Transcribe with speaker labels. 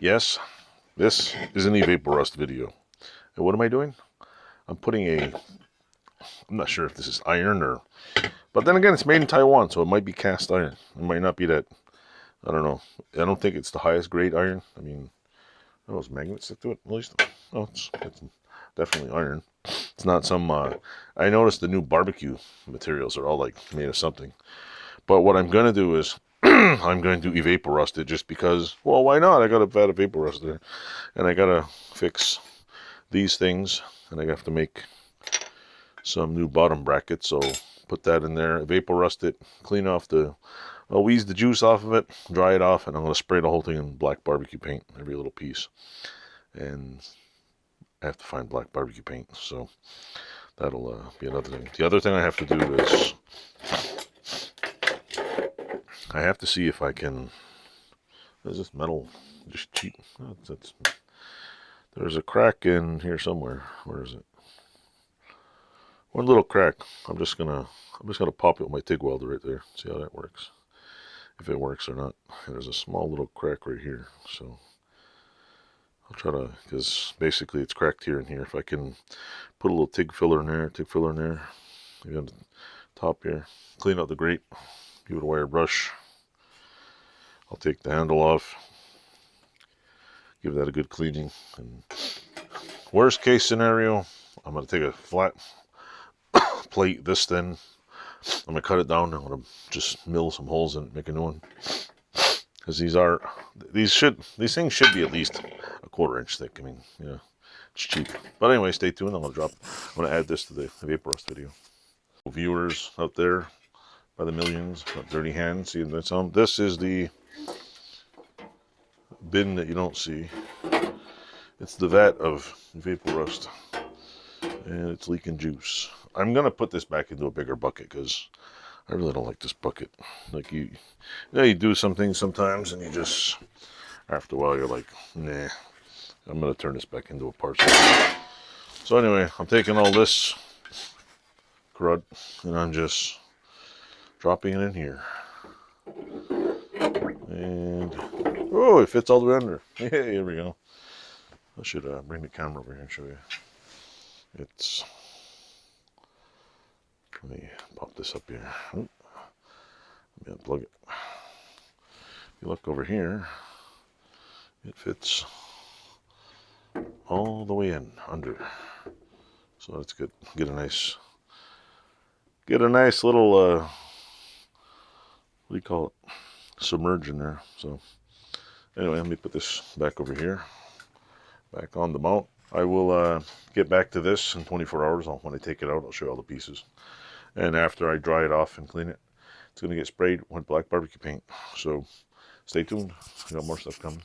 Speaker 1: Yes, this is an Evaporust video. And what am I doing? I'm putting I'm not sure if this is iron or, but then again, it's made in Taiwan, so it might be cast iron. It might not be that, I don't know. I don't think it's the highest grade iron. I mean, those magnets stick to it, at least. Oh, it's definitely iron. It's not some, I noticed the new barbecue materials are all like made of something. But what I'm going to do is, I'm going to Evaporust it just because, well, why not? I got a vat of Evaporust there. And I got to fix these things. And I have to make some new bottom brackets. So put that in there, Evaporust it, clean off I'll wheeze the juice off of it, dry it off, and I'm going to spray the whole thing in black barbecue paint, every little piece. And I have to find black barbecue paint, so that'll be another thing. The other thing I have to do is I have to see if I can. Is this metal just cheap? Oh, there's a crack in here somewhere. Where is it? One little crack. I'm just gonna pop it with my TIG welder right there. See how that works. If it works or not. There's a small little crack right here, so I'll try to, because basically it's cracked here and here. If I can put a little TIG filler in there, maybe on the top here, clean out the grate, give it a wire brush. I'll take the handle off, give that a good cleaning, and worst case scenario, I'm going to take a flat plate this thin, I'm going to cut it down, I'm going to just mill some holes in it, make a new one. Because these things should be at least a 1/4 inch thick. I mean, yeah, it's cheap. But anyway, stay tuned. I'm gonna add this to the Evaporust video. Viewers out there by the millions, got dirty hands. See some. This is the bin that you don't see. It's the vat of Evaporust, and it's leaking juice. I'm gonna put this back into a bigger bucket because I really don't like this bucket. Like you do some things sometimes, and you just, after a while, you're like, nah. I'm gonna turn this back into a parcel. So anyway, I'm taking all this crud, and I'm just dropping it in here. And oh, it fits all the way under. Yeah, here we go. I should bring the camera over here and show you. Let me pop this up here. Let me unplug it. If you look over here, it fits all the way in under. So that's good. Get a nice little what do you call it? Submerge in there. So anyway, let me put this back over here. Back on the mount. I will get back to this in 24 hours. When I take it out, I'll show you all the pieces. And after I dry it off and clean it, it's going to get sprayed with black barbecue paint. So stay tuned. I got more stuff coming.